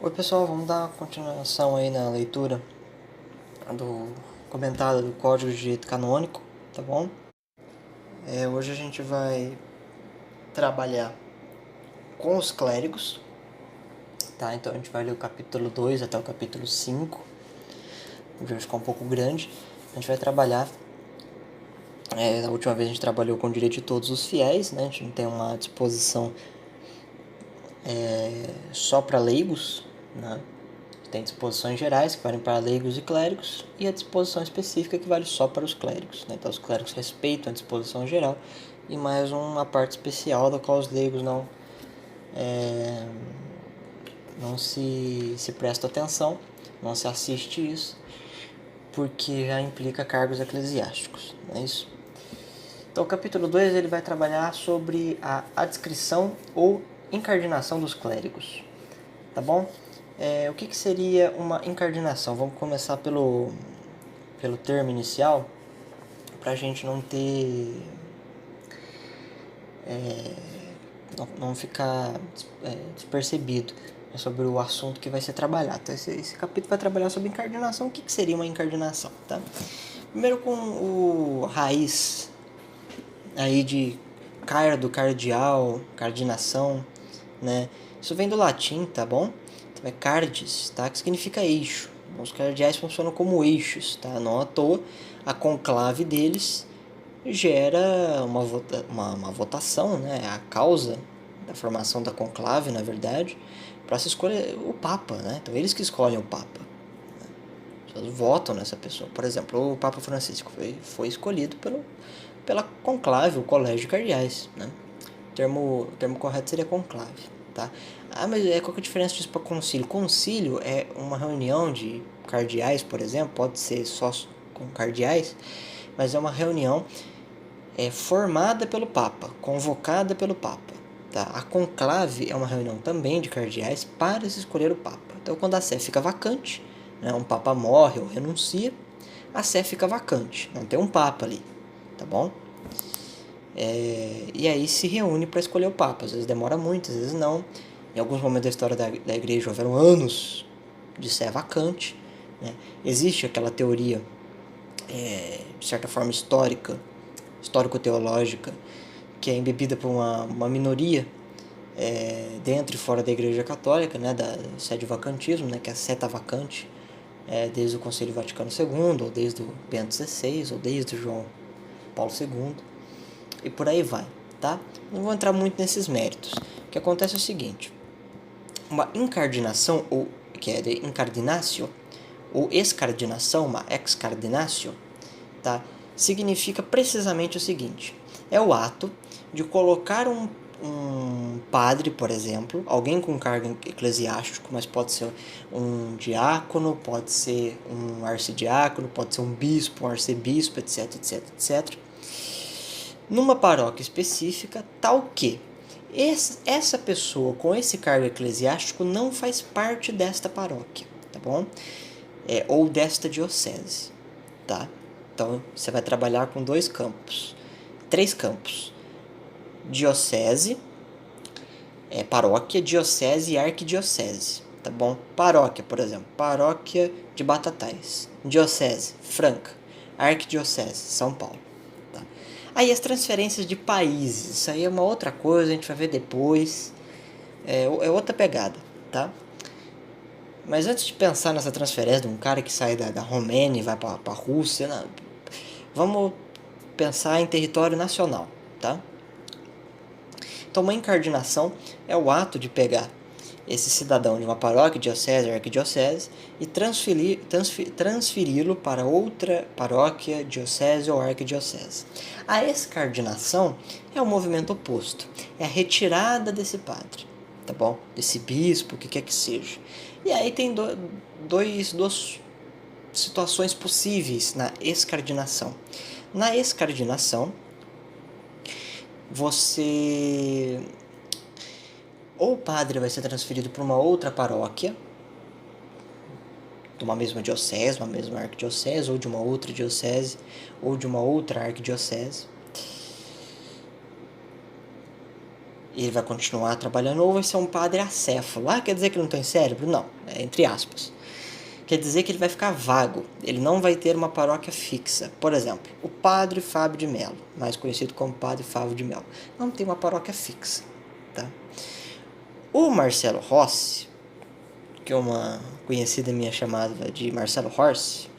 Oi pessoal, vamos dar continuação aí na leitura do comentário do Código de Direito Canônico, tá bom? Hoje a gente vai trabalhar com os clérigos, tá? Então a gente vai ler o capítulo 2 até o capítulo 5, hoje vai ficar um pouco grande. A gente vai trabalhar, na última vez a gente trabalhou com o direito de todos os fiéis, né? A gente não tem uma disposição só para leigos, né? Tem disposições gerais que valem para leigos e clérigos e a disposição específica que vale só para os clérigos, né? Então os clérigos respeitam a disposição geral e mais uma parte especial da qual os leigos não se presta atenção, não se assiste isso, porque já implica cargos eclesiásticos, não é isso? Então o capítulo 2 ele vai trabalhar sobre a adscrição ou incardinação dos clérigos, tá bom? O que seria uma incardinação? Vamos começar pelo termo inicial, para a gente não ter... não ficar despercebido sobre o assunto que vai ser trabalhado. Então, esse capítulo vai trabalhar sobre incardinação. O que seria uma incardinação? Tá? Primeiro com o raiz aí de cardo, cardial, cardinação, né? Isso vem do latim, tá bom? Então é cardis, tá? Que significa eixo. Os cardeais funcionam como eixos, tá? Não à toa, a conclave deles gera uma votação, né? A causa da formação da conclave, na verdade, para se escolher o Papa, né? Então eles que escolhem o Papa. As pessoas votam nessa pessoa. Por exemplo, o Papa Francisco foi escolhido pela conclave, o colégio de cardeais, né? O termo correto seria conclave, tá? Mas qual que é a diferença disso para concílio? Concílio é uma reunião de cardeais, por exemplo, pode ser só com cardeais, mas é uma reunião formada pelo Papa, convocada pelo Papa. Tá? A conclave é uma reunião também de cardeais para se escolher o Papa. Então, quando a sé fica vacante, né, um Papa morre ou renuncia, a sé fica vacante, não tem um Papa ali, tá bom? E aí se reúne para escolher o Papa. Às vezes demora muito, às vezes não. Em alguns momentos da história da igreja houveram anos de sé vacante. Né? Existe aquela teoria, de certa forma histórico-teológica, que é embebida por uma minoria dentro e fora da Igreja Católica, né, da sé de vacantismo, né, que a sé está vacante desde o Concílio Vaticano II, ou desde o Bento XVI, ou desde o João Paulo II, e por aí vai, tá? Não vou entrar muito nesses méritos. O que acontece é o seguinte: uma incardinação, ou que é de incardinatio, ou excardinação, uma excardinatio, tá? Significa precisamente o seguinte: é o ato de colocar um padre, por exemplo, alguém com cargo eclesiástico, mas pode ser um diácono, pode ser um arcidiácono, pode ser um bispo, um arcebispo, etc, etc, etc, numa paróquia específica, tal que essa pessoa com esse cargo eclesiástico não faz parte desta paróquia, tá bom? Ou desta diocese, tá? Então, você vai trabalhar com três campos: diocese, paróquia, diocese e arquidiocese, tá bom? Paróquia, por exemplo, paróquia de Batatais. Diocese, Franca. Arquidiocese, São Paulo. Tá? Aí as transferências de países, isso aí é uma outra coisa, a gente vai ver depois. É outra pegada, tá? Mas antes de pensar nessa transferência de um cara que sai da Romênia e vai para a Rússia, não, vamos pensar em território nacional, tá? Então, uma incardinação é o ato de pegar esse cidadão de uma paróquia, diocese ou arquidiocese e transferi-lo para outra paróquia, diocese ou arquidiocese. A excardinação é o movimento oposto, é a retirada desse padre, tá bom? Desse bispo, o que quer que seja. E aí tem duas situações possíveis na excardinação. Na excardinação, ou o padre vai ser transferido para uma outra paróquia, de uma mesma diocese, uma mesma arquidiocese, ou de uma outra diocese, ou de uma outra arquidiocese. ele vai continuar trabalhando, ou vai ser um padre acéfalo. Ah, quer dizer que ele não tem cérebro? Não, é entre aspas. Quer dizer que ele vai ficar vago, ele não vai ter uma paróquia fixa. Por exemplo, o padre Fábio de Mello, mais conhecido como padre Fábio de Mello, não tem uma paróquia fixa. Tá? O Marcelo Rossi, que é uma conhecida minha chamada de Marcelo Horse,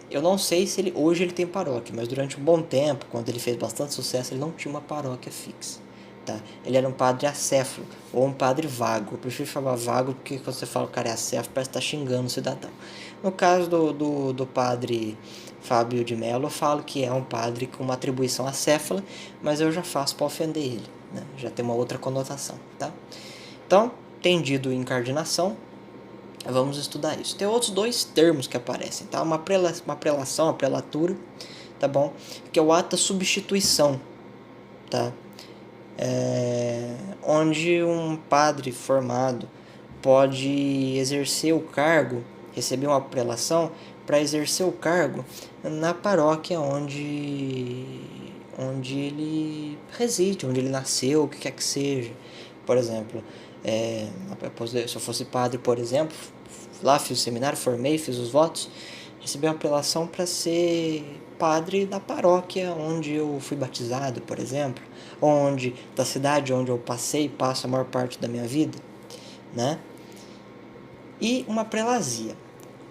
eu não sei se hoje ele tem paróquia, mas durante um bom tempo, quando ele fez bastante sucesso, ele não tinha uma paróquia fixa. Tá? Ele era um padre acéfalo ou um padre vago. Eu prefiro falar vago porque quando você fala que o cara é acéfalo, parece que está xingando o cidadão. No caso do padre Fábio de Mello, eu falo que é um padre com uma atribuição acéfala, mas eu já faço para ofender ele, né? Já tem uma outra conotação. Tá? Então, tendido incardinação, vamos estudar isso. Tem outros dois termos que aparecem, tá? Uma prelação, uma prelatura, tá bom? Que é o ato da substituição, tá? Onde um padre formado pode exercer o cargo, receber uma prelação para exercer o cargo na paróquia onde ele reside, onde ele nasceu, o que quer que seja. Por exemplo, se eu fosse padre, por exemplo, lá fiz o seminário, formei, fiz os votos, recebi uma apelação para ser padre da paróquia onde eu fui batizado, por exemplo, onde da cidade onde eu passei e passo a maior parte da minha vida, né? E uma prelazia,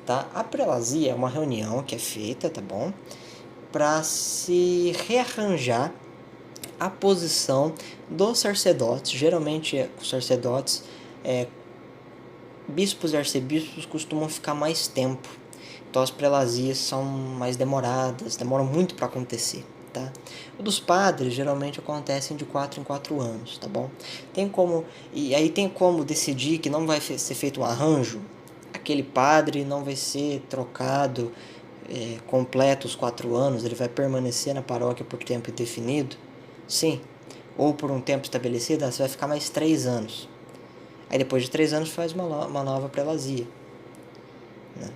tá? A prelazia é uma reunião que é feita, tá bom? Para se rearranjar a posição dos sacerdotes. Geralmente os sacerdotes, bispos e arcebispos costumam ficar mais tempo. Então as prelazias são mais demoradas, demoram muito para acontecer, tá? O dos padres geralmente acontecem de 4 em 4 anos, tá bom? Tem como decidir que não vai ser feito um arranjo, aquele padre não vai ser trocado completo os 4 anos, ele vai permanecer na paróquia por tempo indefinido? Sim. Ou por um tempo estabelecido, você vai ficar mais 3 anos. Aí depois de 3 anos faz uma nova prelazia, né?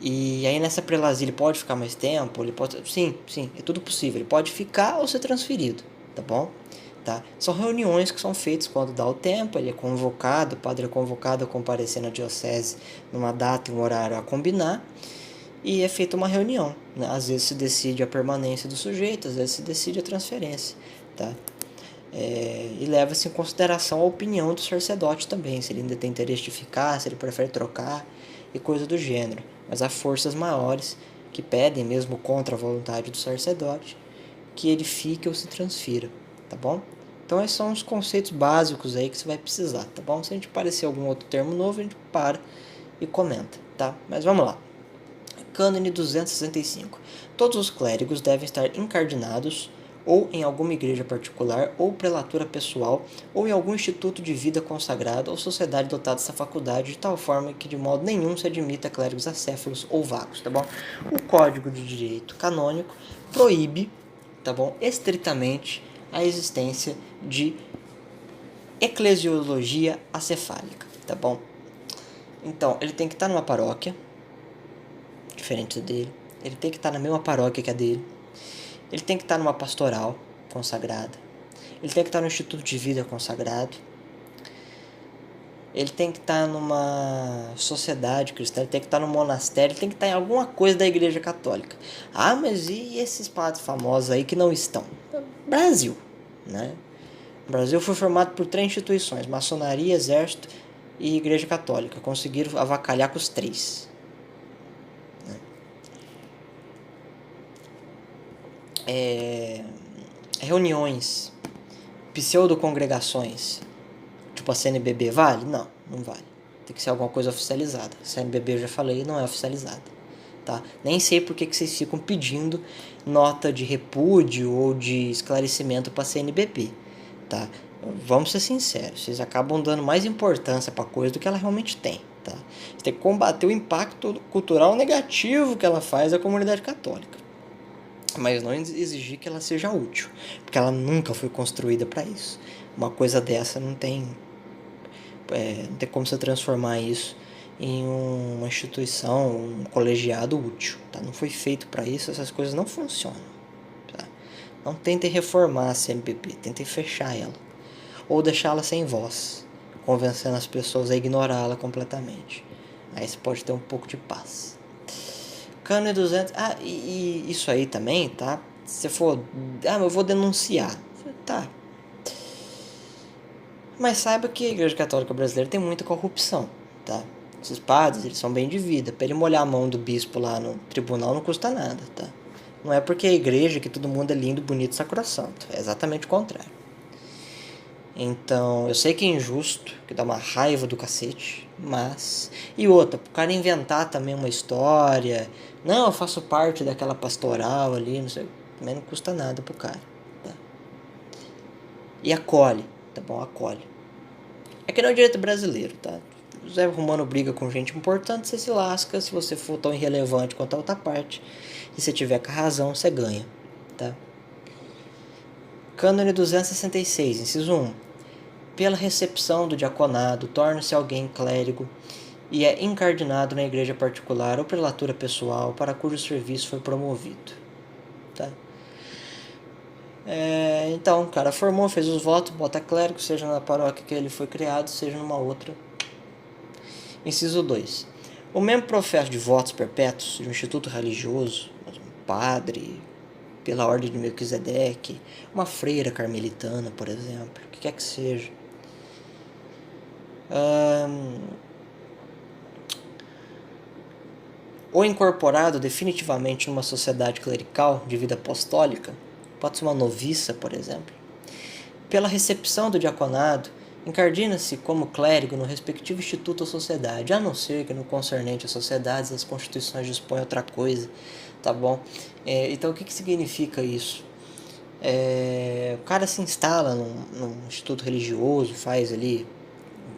E aí nessa prelazia ele pode ficar mais tempo, ele pode... Sim, é tudo possível. Ele pode ficar ou ser transferido, tá bom? Tá? São reuniões que são feitas quando dá o tempo, ele é convocado, o padre é convocado a comparecer na diocese numa data e um horário a combinar, e é feita uma reunião, né? Às vezes se decide a permanência do sujeito, às vezes se decide a transferência, tá? E leva-se em consideração a opinião do sacerdote também, se ele ainda tem interesse de ficar, se ele prefere trocar e coisa do gênero. Mas há forças maiores que pedem, mesmo contra a vontade do sacerdote, que ele fique ou se transfira, tá bom? Então esses são os conceitos básicos aí que você vai precisar, tá bom? Se a gente aparecer algum outro termo novo, a gente para e comenta, tá? Mas vamos lá. Cânone 265. Todos os clérigos devem estar incardinados ou em alguma igreja particular, ou prelatura pessoal, ou em algum instituto de vida consagrado, ou sociedade dotada dessa faculdade, de tal forma que de modo nenhum se admita clérigos acéfalos ou vagos, tá bom? O Código de Direito Canônico proíbe, tá bom, estritamente a existência de eclesiologia acefálica, tá bom? Então, ele tem que estar numa paróquia, diferente dele, ele tem que estar na mesma paróquia que a dele, ele tem que estar numa pastoral consagrada, ele tem que estar no instituto de vida consagrado, ele tem que estar numa sociedade cristã, ele tem que estar num monastério, ele tem que estar em alguma coisa da igreja católica. Ah, mas e esses padres famosos aí que não estão? Brasil, né? O Brasil foi formado por 3 instituições, maçonaria, exército e igreja católica. Conseguiram avacalhar com os 3. Reuniões, pseudo-congregações, tipo a CNBB, vale? Não, não vale. Tem que ser alguma coisa oficializada. A CNBB, eu já falei, não é oficializada. Tá? Nem sei por que vocês ficam pedindo nota de repúdio ou de esclarecimento para a CNBB. Tá? Vamos ser sinceros, vocês acabam dando mais importância para a coisa do que ela realmente tem. Tá? Você tem que combater o impacto cultural negativo que ela faz à comunidade católica, mas não exigir que ela seja útil, porque ela nunca foi construída para isso. Uma coisa dessa não tem como você transformar isso em uma instituição, um colegiado útil, tá? Não foi feito para isso, essas coisas não funcionam, tá? Não tentem reformar a CMPP, tentem fechar ela. Ou deixá-la sem voz, convencendo as pessoas a ignorá-la completamente. Aí você pode ter um pouco de paz. Cano e 200... e isso aí também, tá? Se for... eu vou denunciar. Tá. Mas saiba que a Igreja Católica Brasileira tem muita corrupção, tá? Esses padres, eles são bem de vida. Pra ele molhar a mão do bispo lá no tribunal não custa nada, tá? Não é porque é a igreja que todo mundo é lindo, bonito e sacrossanto. É exatamente o contrário. Então, eu sei que é injusto, que dá uma raiva do cacete, mas... E outra, pro cara inventar também uma história... Não, eu faço parte daquela pastoral ali, não sei... Também não custa nada pro cara, tá? E acolhe, tá bom? Acolhe. É que não é o direito brasileiro, tá? Zé arrumando briga com gente importante, você se lasca. Se você for tão irrelevante quanto a outra parte, e se tiver com a razão, você ganha, tá? Cânone 266, inciso 1. Pela recepção do diaconado, torna-se alguém clérigo e é incardinado na igreja particular ou prelatura pessoal para cujo serviço foi promovido, tá? Então, o cara formou, fez os votos, bota clérigo, seja na paróquia que ele foi criado, seja numa outra. Inciso 2. O membro professo de votos perpétuos de um instituto religioso, um padre, pela ordem de Melquisedeque, uma freira carmelitana, por exemplo, o que quer que seja. Ou incorporado definitivamente numa sociedade clerical de vida apostólica, pode ser uma noviça, por exemplo, pela recepção do diaconado, incardina-se como clérigo no respectivo instituto ou sociedade, a não ser que no concernente às sociedades as constituições dispõem outra coisa, tá bom? Então o que significa isso? O cara se instala num instituto religioso, faz ali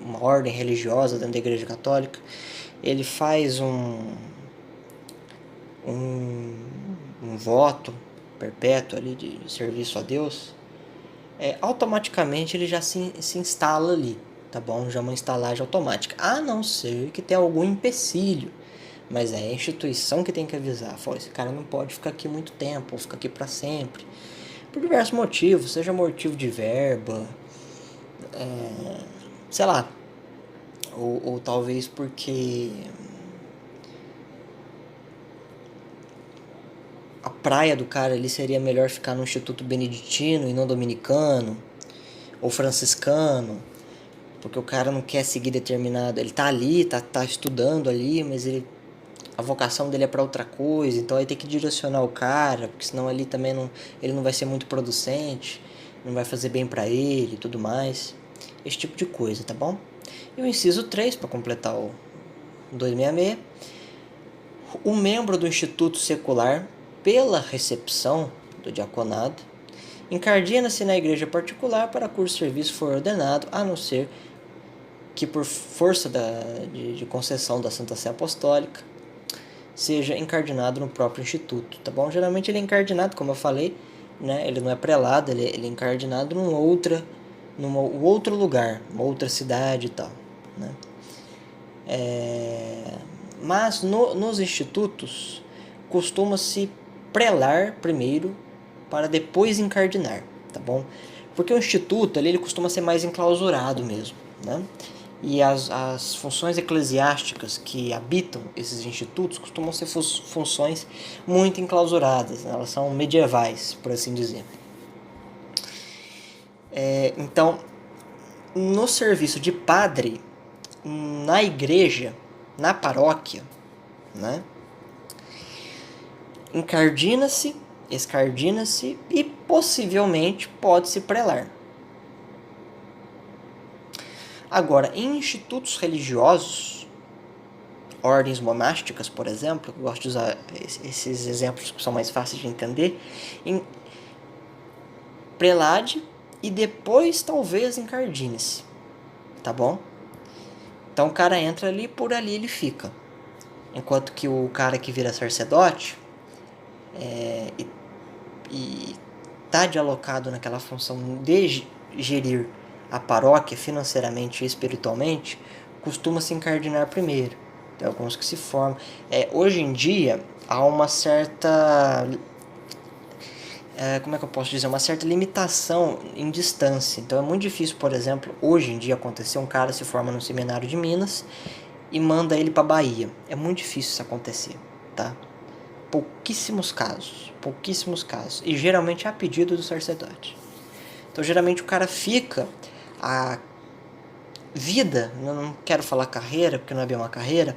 uma ordem religiosa dentro da Igreja Católica, ele faz um voto perpétuo ali de serviço a Deus, automaticamente ele já se instala ali, tá bom? Já é uma instalagem automática, a não ser que tenha algum empecilho, mas é a instituição que tem que avisar, fala, esse cara não pode ficar aqui muito tempo, ou ficar aqui para sempre, por diversos motivos, seja motivo de verba, sei lá, ou talvez porque a praia do cara ali seria melhor ficar no instituto beneditino e não dominicano ou franciscano, porque o cara não quer seguir determinado, ele tá ali, tá estudando ali, mas a vocação dele é para outra coisa, então aí tem que direcionar o cara, porque senão ali também ele não vai ser muito producente, não vai fazer bem para ele e tudo mais, esse tipo de coisa, tá bom? E o inciso 3, para completar o 266, o membro do instituto secular, pela recepção do diaconado, incardina-se na igreja particular para cujo serviço for ordenado, a não ser que por força de concessão da Santa Sé Apostólica seja incardinado no próprio instituto, tá bom? Geralmente ele é incardinado, como eu falei, né? Ele não é prelado, ele é incardinado num outro lugar, uma outra cidade e tal, né? Mas nos institutos costuma-se prelar primeiro para depois incardinar, tá bom? Porque o instituto ali, ele costuma ser mais enclausurado mesmo, né? E as funções eclesiásticas que habitam esses institutos costumam ser funções muito enclausuradas, né? Elas são medievais, por assim dizer. Então, no serviço de padre, na igreja, na paróquia, né? Escardina-se e possivelmente pode-se prelar. Agora, em institutos religiosos, ordens monásticas, por exemplo, eu gosto de usar esses exemplos que são mais fáceis de entender, prelade e depois talvez incardine-se, tá bom? Então o cara entra ali, por ali ele fica. Enquanto que o cara que vira sacerdote e está alocado naquela função de gerir a paróquia financeiramente e espiritualmente, costuma se incardinar primeiro. Tem alguns que se formam. Hoje em dia há uma certa como é que eu posso dizer, uma certa limitação em distância. Então é muito difícil, por exemplo, hoje em dia acontecer um cara se forma no seminário de Minas e manda ele para Bahia. É muito difícil isso acontecer, tá? Pouquíssimos casos. E geralmente é a pedido do sacerdote. Então geralmente o cara fica a vida, não quero falar carreira, porque não é bem uma carreira,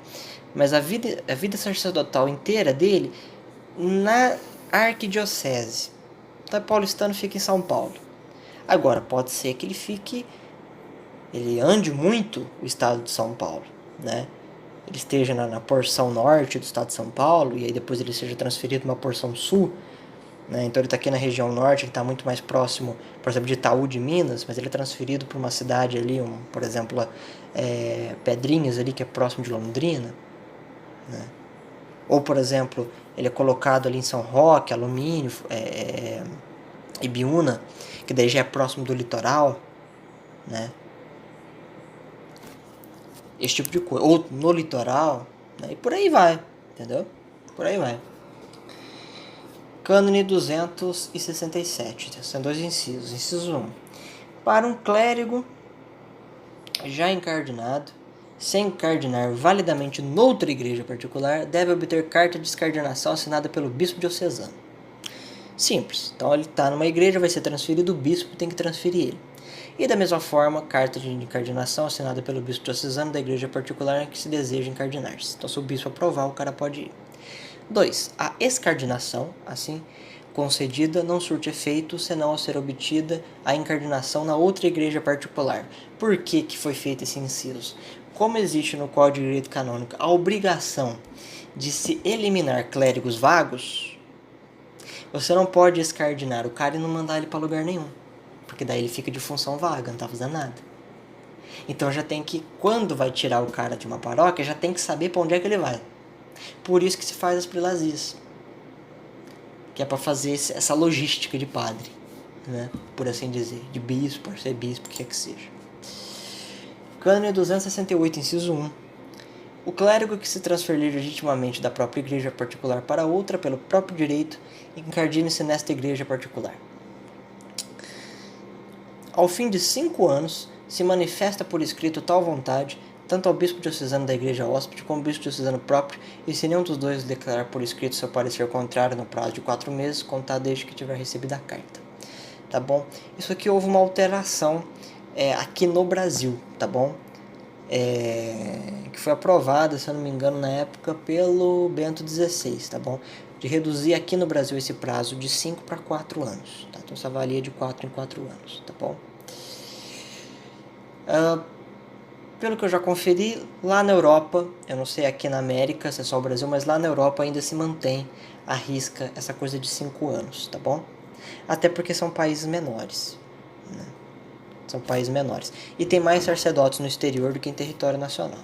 mas a vida sacerdotal inteira dele na arquidiocese. Então, paulistano fica em São Paulo. Agora, pode ser que ele ande muito o estado de São Paulo, né? Ele esteja na porção norte do estado de São Paulo e aí depois ele seja transferido para uma porção sul, né? Então ele está aqui na região norte, ele está muito mais próximo, por exemplo, de Itaú de Minas, mas ele é transferido para uma cidade ali, por exemplo, Pedrinhas ali, que é próximo de Londrina, né? Ou, por exemplo, ele é colocado ali em São Roque, Alumínio, Ibiúna, que daí já é próximo do litoral, né? Esse tipo de coisa. Ou no litoral, né? E por aí vai, entendeu? Por aí vai. Cânone 267, são dois incisos. Inciso 1. Para um clérigo já encardinado, sem encardinar validamente noutra igreja particular, deve obter carta de descardinação assinada pelo bispo diocesano. Simples. Então ele está numa igreja, vai ser transferido, o bispo tem que transferir ele. E da mesma forma, carta de incardinação assinada pelo bispo diocesano da igreja particular que se deseja encardinar-se. Então se o bispo aprovar, o cara pode ir. 2. A excardinação, assim, concedida não surte efeito senão ao ser obtida a incardinação na outra igreja particular. Por que foi feito esse inciso? Como existe no Código de Direito Canônico a obrigação de se eliminar clérigos vagos, você não pode excardinar o cara e não mandar ele para lugar nenhum, porque daí ele fica de função vaga, não tá fazendo nada. Então já tem que, quando vai tirar o cara de uma paróquia, já tem que saber para onde é que ele vai. Por isso que se faz as prilazias, que é para fazer essa logística de padre, né? Por assim dizer, de bispo, arcebispo, o que é que seja. Cânone 268, inciso 1. O clérigo que se transferir legitimamente da própria igreja particular para outra pelo próprio direito, encardine-se nesta igreja particular. Ao fim de 5 anos, se manifesta por escrito tal vontade, tanto ao bispo diocesano da igreja hóspede como ao bispo diocesano próprio, e se nenhum dos dois declarar por escrito seu parecer contrário no prazo de 4 meses, contar desde que tiver recebido a carta. Tá bom? Isso aqui houve uma alteração aqui no Brasil, tá bom? Que foi aprovada, se eu não me engano, na época pelo Bento XVI, tá bom? De reduzir aqui no Brasil esse prazo de 5 para 4 anos, tá? Então, essa valia de 4 em 4 anos, tá bom? Pelo que eu já conferi, lá na Europa, eu não sei aqui na América, se é só o Brasil, mas lá na Europa ainda se mantém à risca essa coisa de 5 anos, tá bom? Até porque são países menores, né? São países menores. E tem mais sacerdotes no exterior do que em território nacional.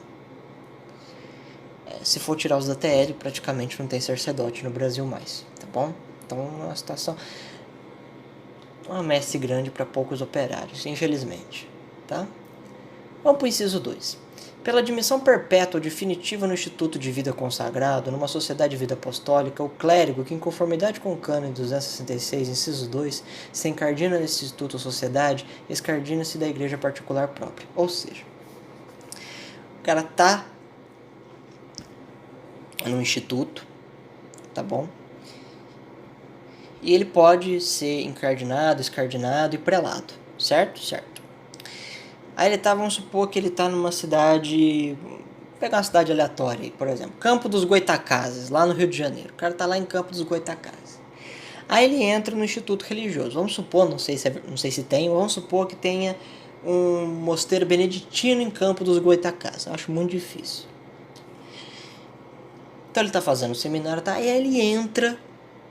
Se for tirar os da TL, praticamente não tem sacerdote no Brasil mais, tá bom? Então é uma situação, uma messe grande para poucos operários, infelizmente, tá? Vamos para o inciso 2. Pela admissão perpétua ou definitiva no Instituto de Vida Consagrado, numa sociedade de vida apostólica, o clérigo que, em conformidade com o Cânone 266, inciso 2, se encardina nesse instituto ou sociedade, excardina-se da igreja particular própria. Ou seja, o cara tá no instituto, tá bom? E ele pode ser encardinado, escardinado e prelado, certo? Certo. Aí ele tá, vamos supor que ele tá numa cidade, vou pegar uma cidade aleatória aí, por exemplo, Campo dos Goitacazes, lá no Rio de Janeiro. O cara tá lá em Campo dos Goitacazes. Aí ele entra no instituto religioso. Vamos supor, não sei se tem, vamos supor que tenha um mosteiro beneditino em Campo dos Goitacazes. Eu acho muito difícil. Então ele tá fazendo o seminário, tá? E aí ele entra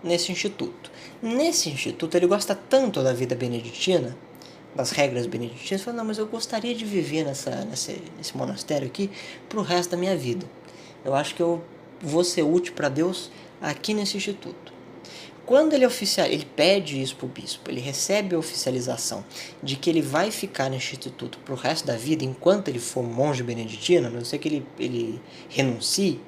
nesse instituto. Nesse instituto ele gosta tanto da vida beneditina, das regras beneditinas, falou, não, mas eu gostaria de viver nesse monastério aqui pro resto da minha vida. Eu acho que eu vou ser útil para Deus aqui nesse instituto. Quando ele pede isso pro bispo, ele recebe a oficialização de que ele vai ficar nesse instituto pro resto da vida, enquanto ele for monge beneditino, a não ser que ele renuncie,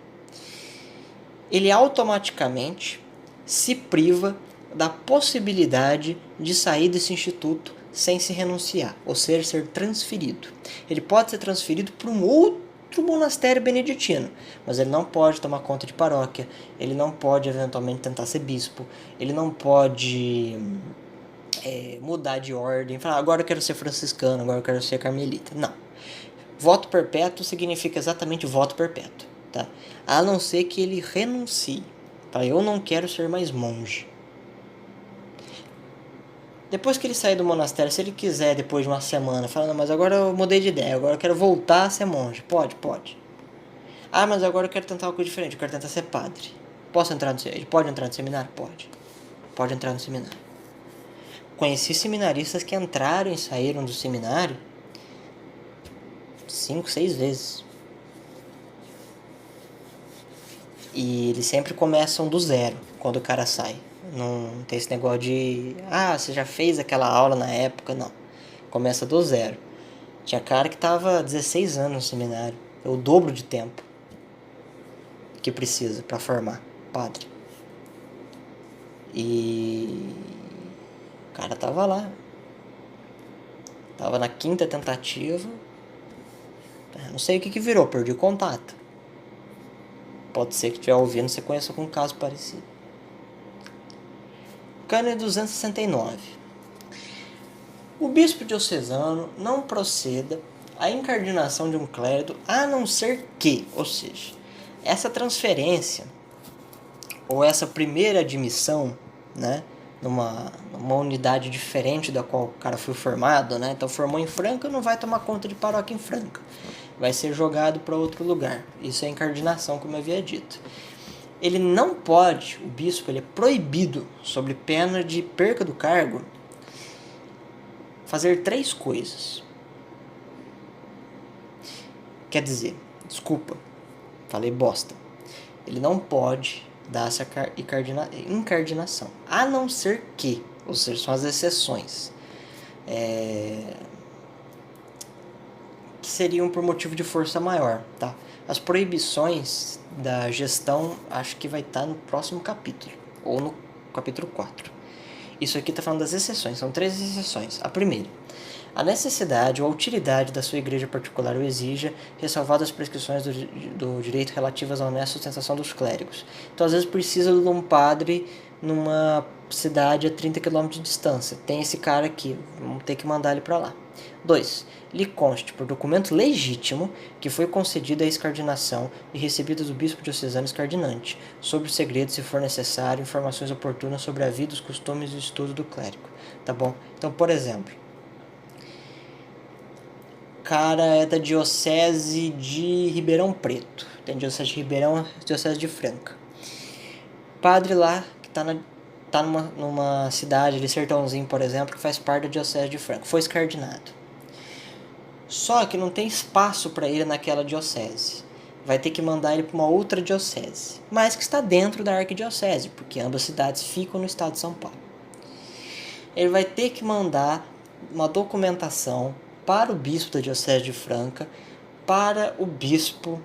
ele automaticamente se priva da possibilidade de sair desse instituto sem se renunciar, ou seja, ser transferido. Ele pode ser transferido para um outro monastério beneditino, mas ele não pode tomar conta de paróquia, ele não pode eventualmente tentar ser bispo, ele não pode mudar de ordem, falar agora eu quero ser franciscano, agora eu quero ser carmelita. Não. Voto perpétuo significa exatamente voto perpétuo, tá? A não ser que ele renuncie. Fala, eu não quero ser mais monge. Depois que ele sair do monastério, se ele quiser, depois de uma semana, falando, mas agora eu mudei de ideia, agora eu quero voltar a ser monge. Pode. Ah, mas agora eu quero tentar uma coisa diferente, eu quero tentar ser padre. Ele pode entrar no seminário? Pode entrar no seminário. Conheci seminaristas que entraram e saíram do seminário 5, 6 vezes. E eles sempre começam do zero quando o cara sai. Não tem esse negócio de você já fez aquela aula na época, não. Começa do zero. Tinha cara que tava 16 anos no seminário. É o dobro de tempo que precisa para formar padre. E o cara tava lá. Tava na 5ª tentativa. Não sei o que virou, perdi o contato. Pode ser que estiver ouvindo, você conheça algum caso parecido. Cânone 269. O bispo diocesano não proceda à incardinação de um clérigo a não ser que, ou seja, essa transferência ou essa primeira admissão, né, numa unidade diferente da qual o cara foi formado, né? Então formou em Franca, não vai tomar conta de paróquia em Franca, vai ser jogado para outro lugar. Isso é incardinação, como eu havia dito. Ele não pode, o bispo, ele é proibido, sob pena de perca do cargo, fazer 3 coisas. Quer dizer, desculpa, falei bosta. Ele não pode dar essa incardinação, a não ser que, ou seja, são as exceções, que seriam por motivo de força maior, tá? As proibições da gestão, acho que vai estar no próximo capítulo, ou no capítulo 4. Isso aqui está falando das exceções, são 3 exceções. A primeira, a necessidade ou a utilidade da sua igreja particular o exija, ressalvadas as prescrições do direito relativas à honesta sustentação dos clérigos. Então, às vezes, precisa de um padre numa cidade a 30 km de distância. Tem esse cara aqui, vamos ter que mandar ele para lá. 2. Lhe conste, por documento legítimo, que foi concedida a escardinação e recebida do bispo diocesano escardinante, sobre o segredo, se for necessário, informações oportunas sobre a vida, os costumes e o estudo do clérigo. Tá bom? Então, por exemplo, o cara é da diocese de Ribeirão Preto. Tem diocese de Ribeirão, diocese de Franca. Padre lá, que tá numa cidade ali, Sertãozinho, por exemplo, que faz parte da diocese de Franca. Foi escardinado. Só que não tem espaço para ele naquela diocese. Vai ter que mandar ele para uma outra diocese, mas que está dentro da arquidiocese, porque ambas cidades ficam no estado de São Paulo. Ele vai ter que mandar uma documentação para o bispo da diocese de Franca, para o bispo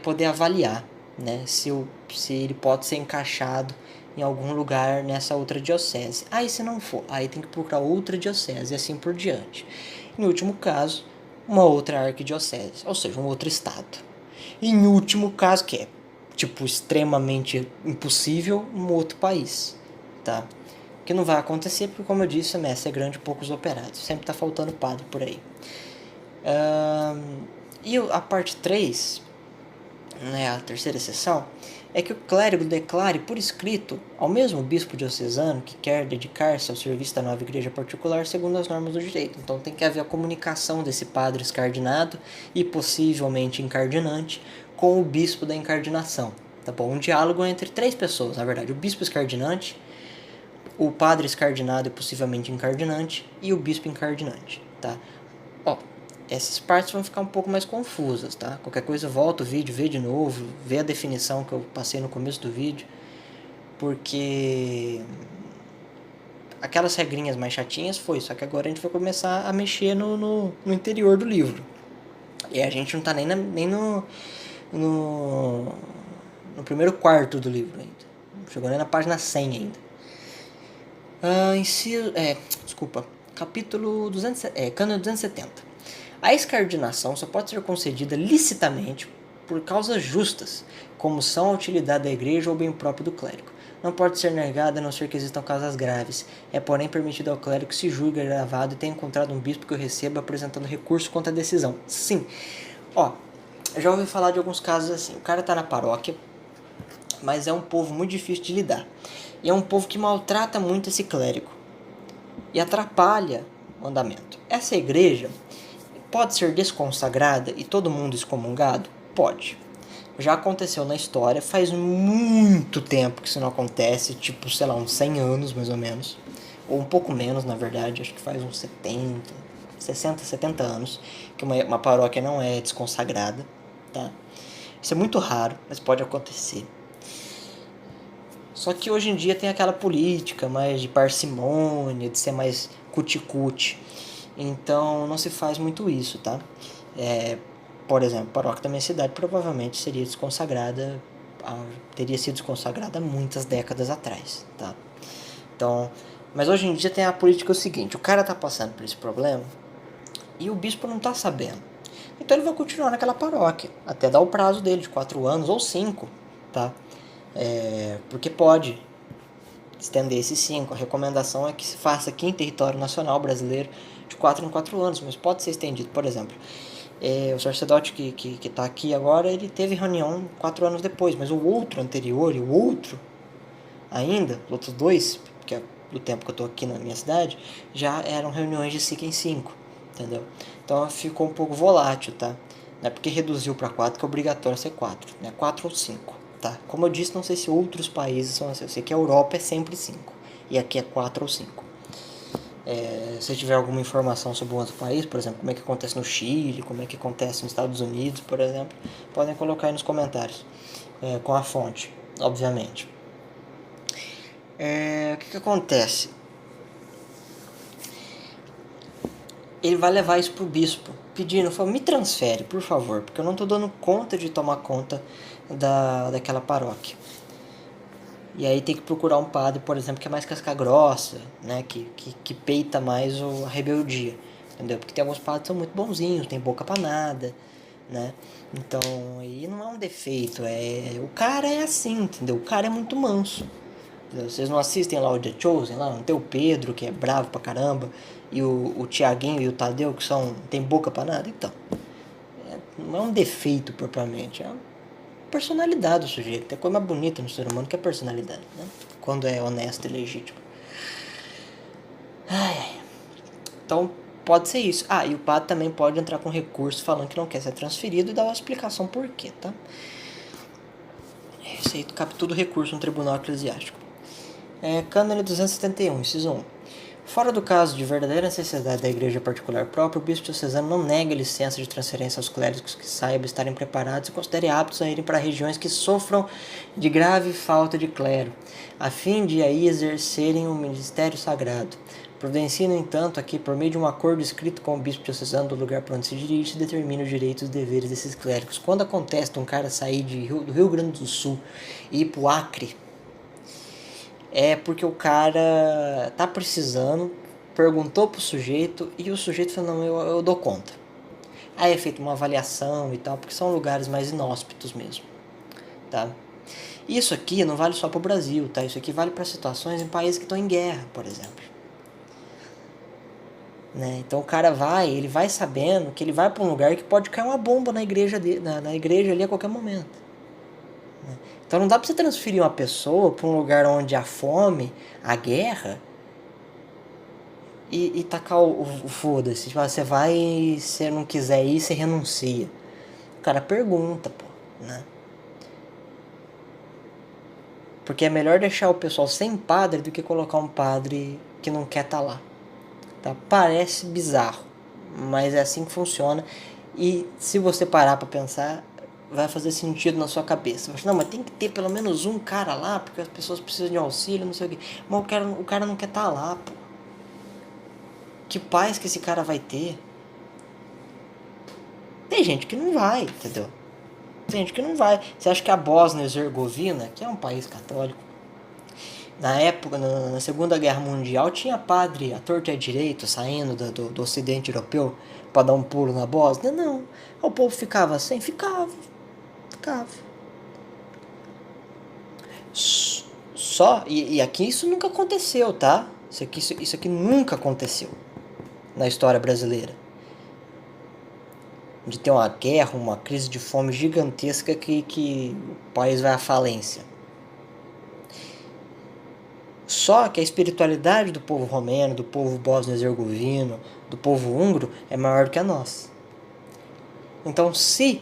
poder avaliar, né, se ele pode ser encaixado em algum lugar nessa outra diocese. Aí, se não for, aí tem que procurar outra diocese e assim por diante. Em último caso, uma outra arquidiocese, ou seja, um outro estado. E em último caso, que é extremamente impossível, um outro país, tá? Que não vai acontecer porque, como eu disse, a messe é grande e poucos operados. Sempre tá faltando padre por aí. E a parte 3, né, a terceira seção, é que o clérigo declare por escrito ao mesmo bispo diocesano que quer dedicar-se ao serviço da nova igreja particular segundo as normas do direito. Então tem que haver a comunicação desse padre escardinado e possivelmente incardinante com o bispo da incardinação. Tá bom? Um diálogo entre 3 pessoas, na verdade, o bispo escardinante, o padre escardinado e possivelmente incardinante e o bispo incardinante, tá? Essas partes vão ficar um pouco mais confusas, tá? Qualquer coisa, volta o vídeo, vê de novo, vê a definição que eu passei no começo do vídeo, porque aquelas regrinhas mais chatinhas só que agora a gente vai começar a mexer no interior do livro. E a gente não tá nem no primeiro quarto do livro ainda. Não chegou nem na página 100 ainda. Desculpa. Capítulo 200, Cânone 270. A excardenação só pode ser concedida licitamente por causas justas, como são a utilidade da igreja ou o bem próprio do clérigo. Não pode ser negada a não ser que existam causas graves. É, porém, permitido ao clérigo que se julgue agravado e tenha encontrado um bispo que o receba apresentando recurso contra a decisão. Sim. Eu já ouvi falar de alguns casos assim. O cara tá na paróquia, mas é um povo muito difícil de lidar. E é um povo que maltrata muito esse clérigo e atrapalha o andamento. Essa igreja pode ser desconsagrada e todo mundo excomungado? Pode. Já aconteceu na história, faz muito tempo que isso não acontece, tipo, sei lá, uns 100 anos mais ou menos. Ou um pouco menos, na verdade, acho que faz uns 60, 70 anos que uma paróquia não é desconsagrada, tá? Isso é muito raro, mas pode acontecer. Só que hoje em dia tem aquela política mais de parcimônia, de ser mais cuti-cuti. Então não se faz muito isso, tá? Por exemplo, a paróquia da minha cidade provavelmente seria desconsagrada, teria sido desconsagrada muitas décadas atrás, tá? Então, mas hoje em dia tem a política o seguinte: o cara tá passando por esse problema e o bispo não tá sabendo. Então ele vai continuar naquela paróquia até dar o prazo dele de 4 anos ou 5, tá? Porque pode estender esses 5. A recomendação é que se faça aqui em território nacional brasileiro de 4 em 4 anos, mas pode ser estendido. Por exemplo, o sacerdote que está aqui agora, ele teve reunião 4 anos depois, mas o outro anterior e o outro ainda, os outros 2, que é do tempo que eu estou aqui na minha cidade, já eram reuniões de 5 em 5, entendeu? Então ficou um pouco volátil, tá? Não é porque reduziu para 4 que é obrigatório ser 4, né? 4 ou 5. Tá? Como eu disse, não sei se outros países são assim. Eu sei que a Europa é sempre 5. E aqui é 4 ou 5. Se tiver alguma informação sobre um outro país, por exemplo, como é que acontece no Chile, como é que acontece nos Estados Unidos, por exemplo, podem colocar aí nos comentários. Com a fonte, obviamente. O que acontece? Ele vai levar isso pro bispo, pedindo, me transfere, por favor, porque eu não tô dando conta de tomar conta daquela paróquia. E aí tem que procurar um padre, por exemplo, que é mais casca grossa, né? Que peita mais a rebeldia, entendeu? Porque tem alguns padres que são muito bonzinhos, tem boca pra nada, né? Então, aí não é um defeito, o cara é assim, entendeu? O cara é muito manso. Entendeu? Vocês não assistem lá o The Chosen, lá, não tem o Pedro, que é bravo pra caramba, e o Tiaguinho e o Tadeu, que tem boca pra nada? Então, não é um defeito propriamente, é personalidade do sujeito. Tem coisa mais bonita no ser humano que a personalidade, né? Quando é honesto e legítimo. Então pode ser isso. E o padre também pode entrar com recurso falando que não quer ser transferido e dar uma explicação por quê, tá? Isso aí cabe tudo recurso no tribunal eclesiástico. Cânone 271, inciso 1. Fora do caso de verdadeira necessidade da igreja particular própria, o bispo diocesano não nega licença de transferência aos clérigos que saibam estarem preparados e considere aptos a irem para regiões que sofram de grave falta de clero, a fim de aí exercerem o ministério sagrado. Providencie, no entanto, aqui, por meio de um acordo escrito com o bispo diocesano do lugar para onde se dirige, se determina os direitos e deveres desses clérigos. Quando acontece de um cara sair do Rio Grande do Sul e ir pro Acre, é porque o cara tá precisando, perguntou pro sujeito e o sujeito falou, não, eu dou conta. Aí é feita uma avaliação e tal, porque são lugares mais inóspitos mesmo, tá? Isso aqui não vale só pro Brasil, tá? Isso aqui vale para situações em países que estão em guerra, por exemplo. Né? Então o cara ele vai sabendo que ele vai para um lugar que pode cair uma bomba na igreja, na igreja ali a qualquer momento. Então não dá pra você transferir uma pessoa para um lugar onde há fome, há guerra, e tacar o foda-se. Tipo, você vai, se não quiser ir, você renuncia. O cara pergunta, pô, né? Porque é melhor deixar o pessoal sem padre do que colocar um padre que não quer estar lá. Tá? Parece bizarro, mas é assim que funciona. E se você parar pra pensar, vai fazer sentido na sua cabeça. Mas, não, mas tem que ter pelo menos um cara lá, porque as pessoas precisam de auxílio, não sei o quê. Mas o cara não quer estar lá, pô. Que paz que esse cara vai ter? Tem gente que não vai, entendeu? Tem gente que não vai. Você acha que a Bósnia e Herzegovina, que é um país católico, Na época, na Segunda Guerra Mundial, tinha padre à torta e à direita saindo do ocidente europeu para dar um pulo na Bósnia. Não. O povo ficava assim? Ficava. Só, e aqui isso nunca aconteceu, tá? Isso aqui nunca aconteceu na história brasileira. De ter uma guerra, uma crise de fome gigantesca que o país vai à falência. Só que a espiritualidade do povo romeno, do povo bósnio-herzegovino, do povo húngaro é maior do que a nossa. Então, se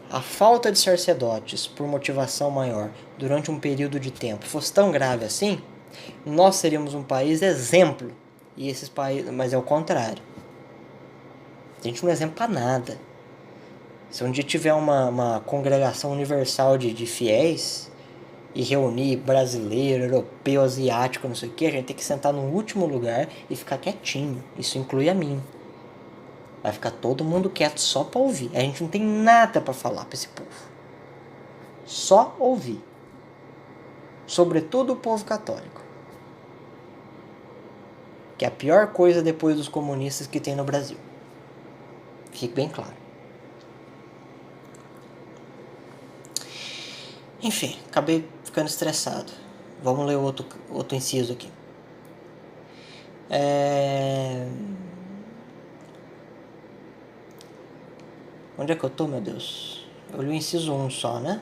a falta de sacerdotes por motivação maior durante um período de tempo fosse tão grave assim, nós seríamos um país exemplo. E esses países, mas é o contrário. A gente não é exemplo para nada. Se um dia tiver uma congregação universal de fiéis e reunir brasileiro, europeu, asiático, não sei o que, a gente tem que sentar no último lugar e ficar quietinho. Isso inclui a mim. Vai ficar todo mundo quieto só para ouvir. A gente não tem nada para falar para esse povo. Só ouvir. Sobretudo o povo católico. Que é a pior coisa depois dos comunistas que tem no Brasil. Fique bem claro. Enfim, acabei ficando estressado. Vamos ler outro inciso aqui. Onde é que eu tô, meu Deus? Eu li o inciso 1 só, né?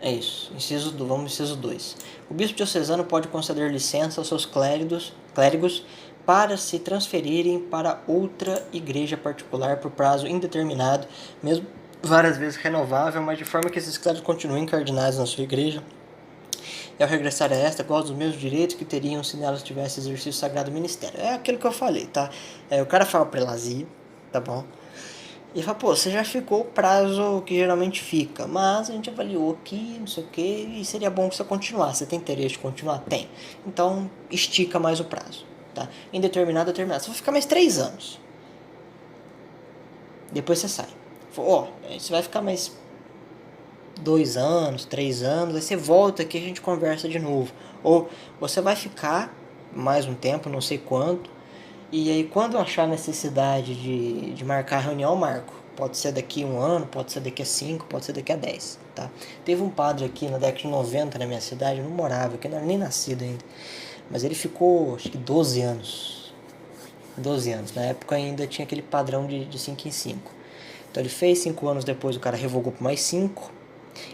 É isso. Vamos ao inciso 2. O bispo diocesano pode conceder licença aos seus clérigos para se transferirem para outra igreja particular por prazo indeterminado, mesmo várias vezes renovável, mas de forma que esses clérigos continuem encardinados na sua igreja. E ao regressar a esta, gozam dos mesmos direitos que teriam se nelas tivesse exercido o sagrado ministério. É aquilo que eu falei, tá? O cara fala prelazia, tá bom? E fala, pô, você já ficou o prazo que geralmente fica, mas a gente avaliou aqui, não sei o que, e seria bom que você continuasse. Você tem interesse de continuar? Tem. Então, estica mais o prazo, tá? Indeterminado, determinado. Você vai ficar mais 3 anos. Depois você sai. Ó, você vai ficar mais 2 anos, 3 anos, aí você volta aqui e a gente conversa de novo. Ou você vai ficar mais um tempo, não sei quanto, e aí quando eu achar necessidade de marcar a reunião, eu marco. Pode ser daqui a 1 ano, pode ser daqui a 5, pode ser daqui a 10, tá? Teve um padre aqui na década de 90 na minha cidade, eu não morava aqui, não era nem nascido ainda. Mas ele ficou, acho que 12 anos. 12 anos. Na época ainda tinha aquele padrão de 5 em 5. Então ele fez 5 anos depois, o cara revogou por mais 5.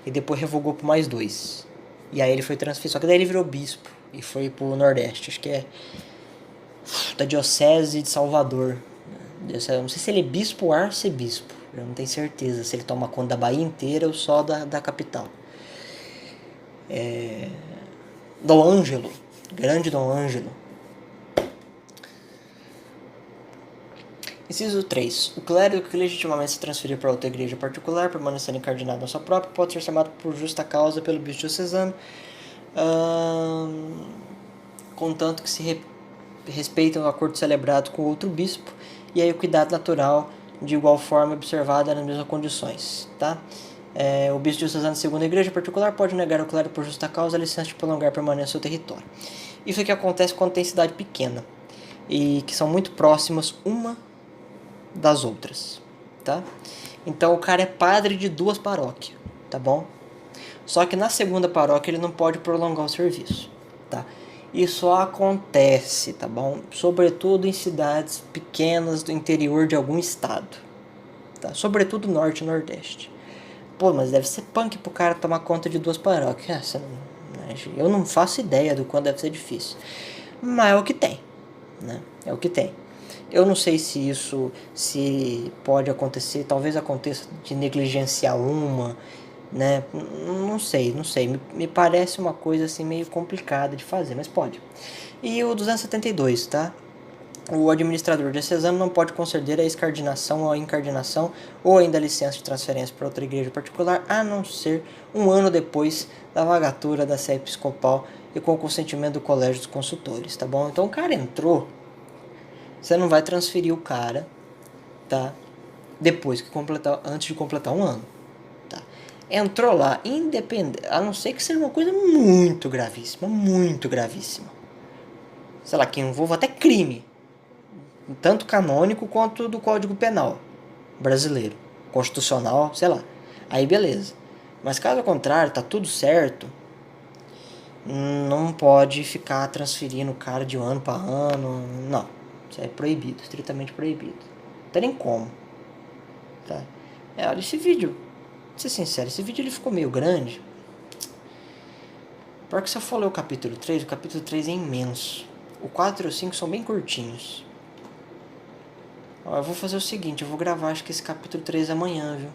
E depois revogou por mais 2. E aí ele foi transferido. Só que daí ele virou bispo. E foi pro Nordeste. Acho que é da Diocese de Salvador. Eu não sei se ele é bispo ou arcebispo. Eu não tenho certeza se ele toma conta da Bahia inteira ou só da capital. Dom Ângelo. Grande Dom Ângelo. Inciso 3. O clérigo que legitimamente se transferir para outra igreja particular, permanecendo encardinado na sua própria, pode ser chamado por justa causa pelo bispo diocesano, contanto que se respeitem o acordo celebrado com outro bispo e aí o cuidado natural de igual forma observada nas mesmas condições. Tá? O bispo diocesano de segunda igreja particular pode negar ao clérigo por justa causa a licença de prolongar a permanência no seu território. Isso aqui acontece quando tem cidade pequena e que são muito próximas uma das outras, tá? Então o cara é padre de 2 paróquias, tá bom? Só que na segunda paróquia ele não pode prolongar o serviço, tá? Isso acontece, tá bom? Sobretudo em cidades pequenas do interior de algum estado, tá? Sobretudo norte e nordeste. Pô, mas deve ser punk pro cara tomar conta de 2 paróquias. Eu não faço ideia do quanto deve ser difícil. Mas é o que tem, né? É o que tem. Eu não sei se isso se pode acontecer, talvez aconteça de negligenciar uma, né? Não sei. Me parece uma coisa assim meio complicada de fazer, mas pode. E o 272, tá? O administrador diocesano não pode conceder a excardinação ou a incardinação ou ainda a licença de transferência para outra igreja particular, a não ser 1 ano depois da vagatura da sé episcopal e com o consentimento do colégio dos consultores, tá bom? Então o cara entrou, você não vai transferir o cara, tá? Antes de completar 1 ano, tá? Entrou lá, independente, a não ser que seja uma coisa muito gravíssima, muito gravíssima. Sei lá, que envolva até crime, tanto canônico quanto do Código Penal brasileiro, constitucional, sei lá. Aí beleza. Mas caso contrário, tá tudo certo, não pode ficar transferindo o cara de ano para ano, não. Isso é proibido, estritamente proibido. Não tem nem como. Tá? Olha, esse vídeo, pra ser sincero, esse vídeo ele ficou meio grande. Pior que se eu for ler o capítulo 3 é imenso. O 4 e o 5 são bem curtinhos. Ó, eu vou fazer o seguinte, eu vou gravar acho que esse capítulo 3 amanhã, viu?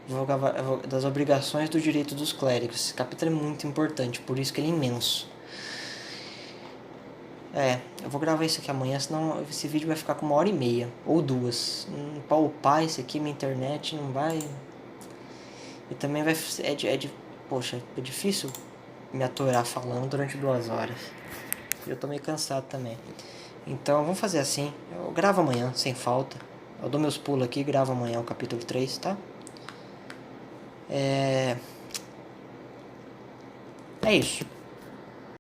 Vou gravar das obrigações do direito dos clérigos. Esse capítulo é muito importante, por isso que ele é imenso. Eu vou gravar isso aqui amanhã, senão esse vídeo vai ficar com 1h30 ou 2. Pra upar isso aqui, minha internet não vai. E também vai. Poxa, é difícil me aturar falando durante 2 horas. Eu tô meio cansado também. Então vamos fazer assim. Eu gravo amanhã, sem falta. Eu dou meus pulos aqui e gravo amanhã o capítulo 3, tá? É isso.